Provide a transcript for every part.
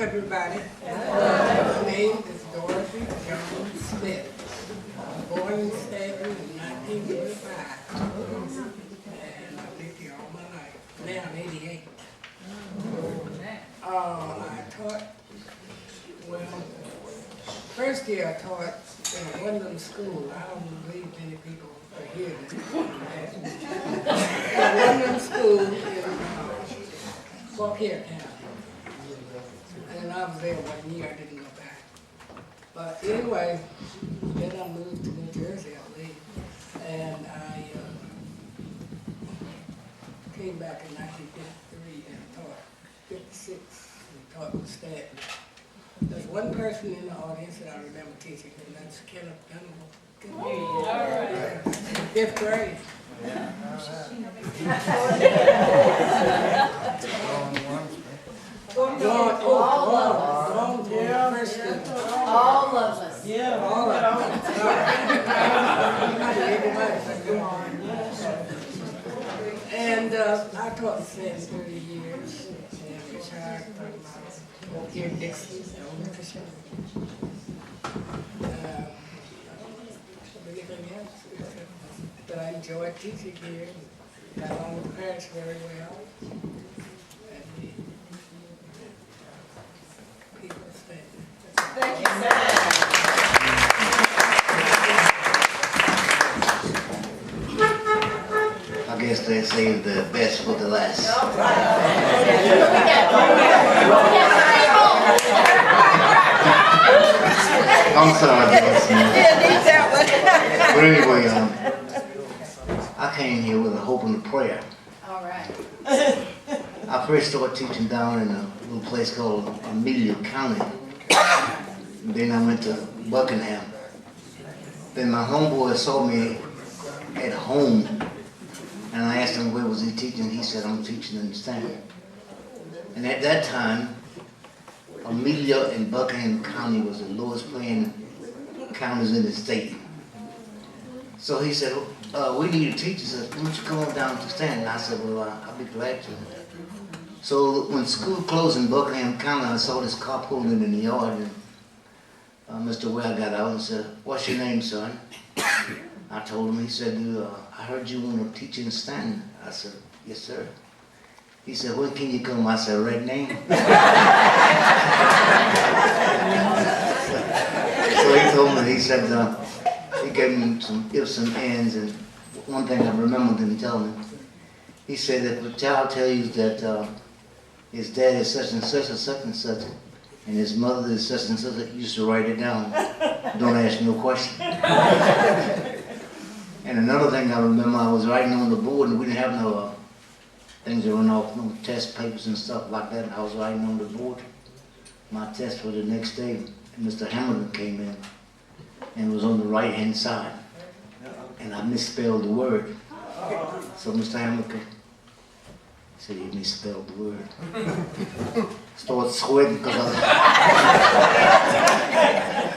everybody. My name is Dorothy Jones Smith. Born in Stanton in 1985. And I've lived here all my life. Now I'm 88. I taught, well, first year I taught in a Wyndham school. I don't believe many people are here that. A Wyndham school in Fauquier County. And I was there 1 year, I didn't go back. But anyway, then I moved to New Jersey, I believe. And I came back in 1953 and taught 56 and taught with Stanton. There's one person in the audience that I remember teaching, and that's Kenneth Venable. All right. Fifth grade. All of us. Yeah, all of us. And I taught the same 30 years and retired from here in Dixon, Elementary. Anything else? But I enjoyed teaching here. Got along with the parents very well. And the people stayed. Thank you, sir. I guess they saved the best for the last. I'm sorry, but anyway, I came here with a hope and a prayer. All right. I first started teaching down in a little place called Amelia County. Then I went to Buckingham. Then my homeboy saw me at home, and I asked him where was he teaching. He said, I'm teaching in Stanton. And at that time, Amelia and Buckingham County was the lowest paying counties in the state. So he said, we need a teacher. He said, why don't you come on down to Stanton? I said, well, I'll be glad to. So when school closed in Buckingham County, I saw this car pulling in the yard, and Mr. Well got out and said, what's your name, son? I told him. He said, I heard you want to teach in Stanton. I said, yes, sir. He said, when can you come? I said, right now. So he told me, he said, he gave me some ifs and ands, and one thing I remembered him telling me. He said, if a child tells you that his dad is such and such, and his mother is such and such, you used to write it down. Don't ask no question. And another thing I remember, I was writing on the board, and we didn't have no things to run off, no test papers and stuff like that. And I was writing on the board. My test for the next day, and Mr. Hamilton came in, and it was on the right-hand side. And I misspelled the word. So Mr. Hamilton said he misspelled the word. Started sweating because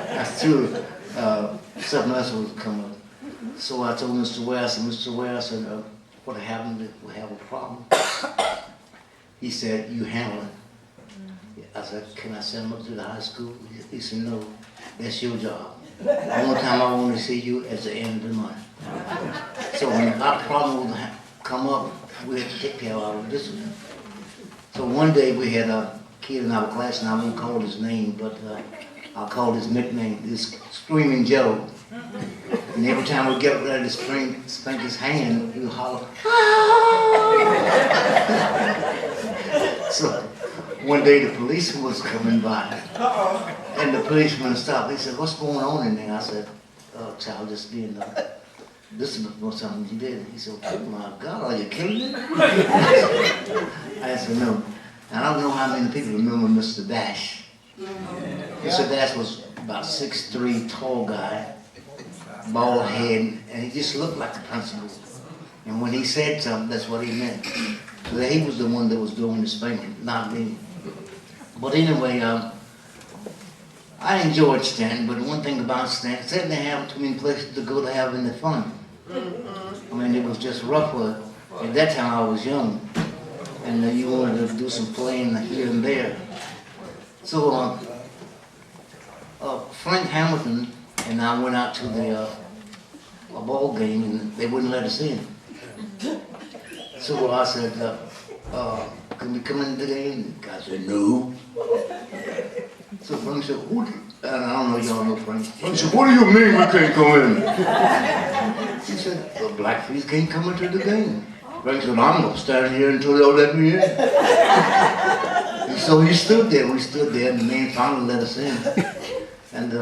I threw something else would come up. So I told Mr. Ware, I said, Mr. Ware, I said, what happened? We have a problem. He said, you handle it. I said, can I send him up to the high school? He said, no, that's your job. The only time I want to see you is the end of the month. So when our problem would come up, we had to take care of this one. So one day we had a kid in our class, and I won't call his name, but I'll call his nickname, this Screaming Joe. And every time we get ready to spank his hand, he would holler, So one day the policeman was coming by, and the policeman stopped. He said, what's going on in there? I said, child, just being disciplined for something you did. He said, oh my God, are you kidding me? I said, no. And I don't know how many people remember Mr. Dash. Mr. Dash was about 6'3", tall guy, bald head, and he just looked like the principal. And when he said something, that's what he meant. So that he was the one that was doing the spanking, not me. But anyway, I enjoyed Stanton, but one thing about Stanton, they didn't have too many places to go to having the fun. I mean, it was just rough. At that time, I was young, and you wanted to do some playing here and there. So Frank Hamilton and I went out to a ball game and they wouldn't let us in. So I said, can we come in the game? The guy said, no. So Frank said, and I don't know y'all know Frank. Frank said, what do you mean we can't come in? He said, the Blackfeet can't come into the game. Frank said, I'm gonna stand here until y'all let me in. And so he stood there, we stood there, and the man finally let us in. And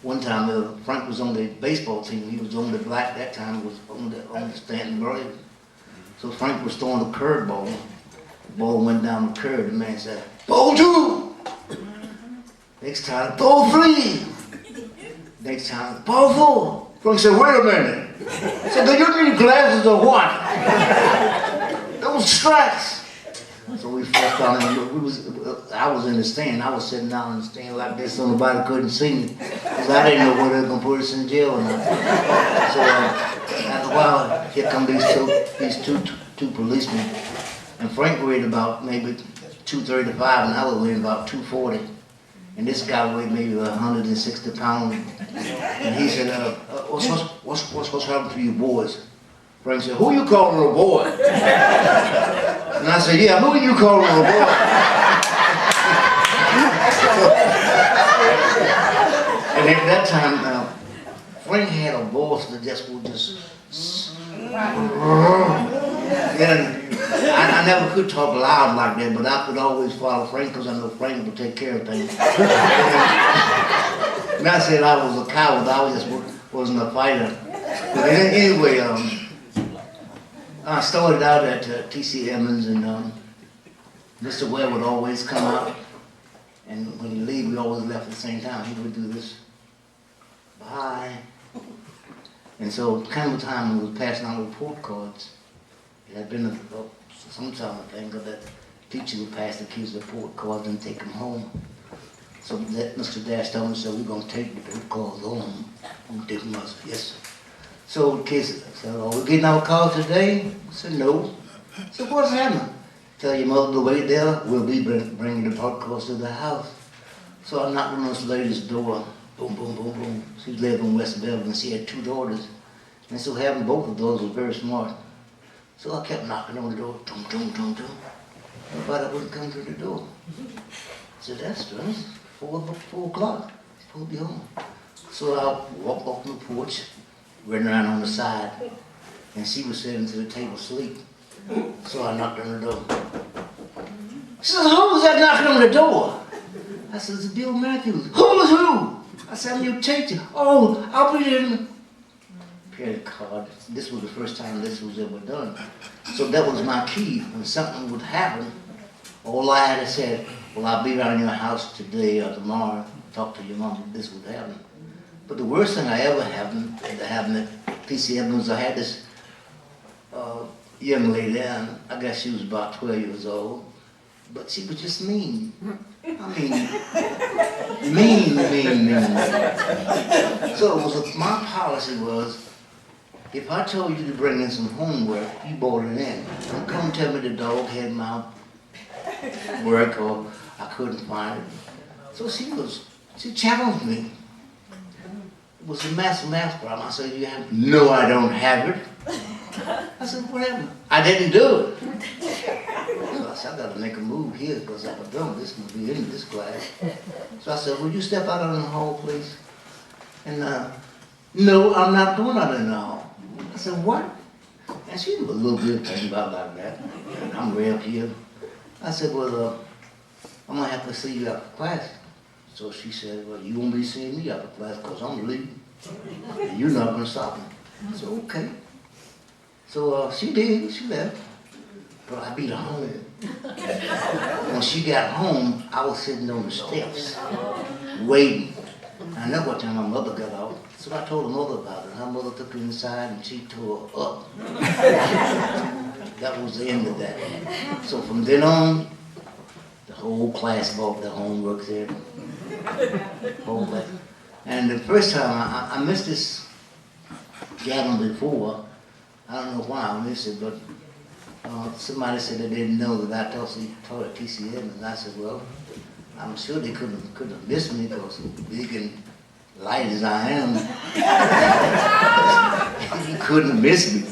one time, Frank was on the baseball team. He was on the black that time, was on the Stanton Braves. So Frank was throwing a curveball. The ball went down the curve. The man said, ball 2. Next time, ball 3. Next time, ball 4. Frank said, wait a minute. I said, do you need glasses or what? Those strikes. So we first down in I was in the stand. I was sitting down in the stand like this so nobody couldn't see me. Because I didn't know whether they were going to put us in jail or not. So after a while, here come these two policemen. And Frank weighed about maybe 235 and I was weighing about 240. And this guy weighed maybe 160 pounds. And he said, what's happened to you boys? Frank said, who you calling a boy? And I said, yeah, who are you calling a boy? And at that time, Frank had a voice that just would just. And I never could talk loud like that, but I could always follow Frank because I know Frank would take care of things. And I said I was a coward, I just wasn't a fighter. But anyway, I started out at T.C. Emmons, and Mr. Webb would always come out, and when he leave, we always left at the same time. He would do this, bye. And so kind of time we was passing out report cards. It had been sometime I think that teacher would pass the kids report cards and take them home. So that Mr. Dash told me, so we're going to take the report cards home. I'm taking them. I said, yes, sir. So the kids said, are we getting our cards today? I said, no. I said, what's happening? Tell your mother to wait there. We'll be bringing the report cards to the house. So I knocked on this lady's door. Boom, boom, boom, boom. She lived in West Beverly and she had 2 daughters. And so having both of those was very smart. So I kept knocking on the door, dum, dum, dum, dum. Nobody wouldn't come to the door. I said, that's strange. 4 o'clock. Supposed to be home. So I walked off the porch, ran around on the side, and she was sitting to the table asleep. So I knocked on the door. She said, who was that knocking on the door? I said, it's Bill Matthews. Who is who? I said, I'm your teacher. Oh, I'll put it in. Credit card. This was the first time this was ever done. So that was my key. When something would happen, all I had to say, well, I'll be around your house today or tomorrow, talk to your mom, this would happen. But the worst thing I ever happened at T.C. Emmons, I had this young lady, and I guess she was about 12 years old, but she was just mean. I mean, mean. So it was my policy was, if I told you to bring in some homework, you brought it in. Don't come tell me the dog had my work or I couldn't find it. So she challenged me. It was a math problem. I said, you have? No, I don't have it. I said, what happened? I didn't do it. So I said, I gotta make a move here because if I don't, this will be in this class. So I said, would you step out in the hall, please? And no, I'm not going out in the hall. I said, what? And she was a little bit thing about like that. I'm way up here. I said, well, I'm gonna have to see you after class. So she said, well, you won't be seeing me after class because I'm leaving. And you're not gonna stop me. I said, okay. So she did, she left. But I beat her home. When she got home, I was sitting on the steps, waiting. I know what time my mother got out. So I told her mother about it. Her mother took her inside and she tore her up. That was the end of that. So from then on, the whole class bought their homework there. And the first time, I missed this gathering before. I don't know why I missed it, but somebody said they didn't know that I taught at T.C. Emmons. And I said, well, I'm sure they couldn't have missed me because big and light as I am, you couldn't miss me.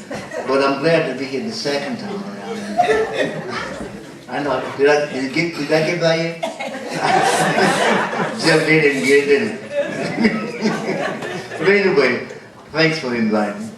But I'm glad to be here the second time around. I know. Did I get by you? Jeff didn't get it. But anyway, thanks for inviting me.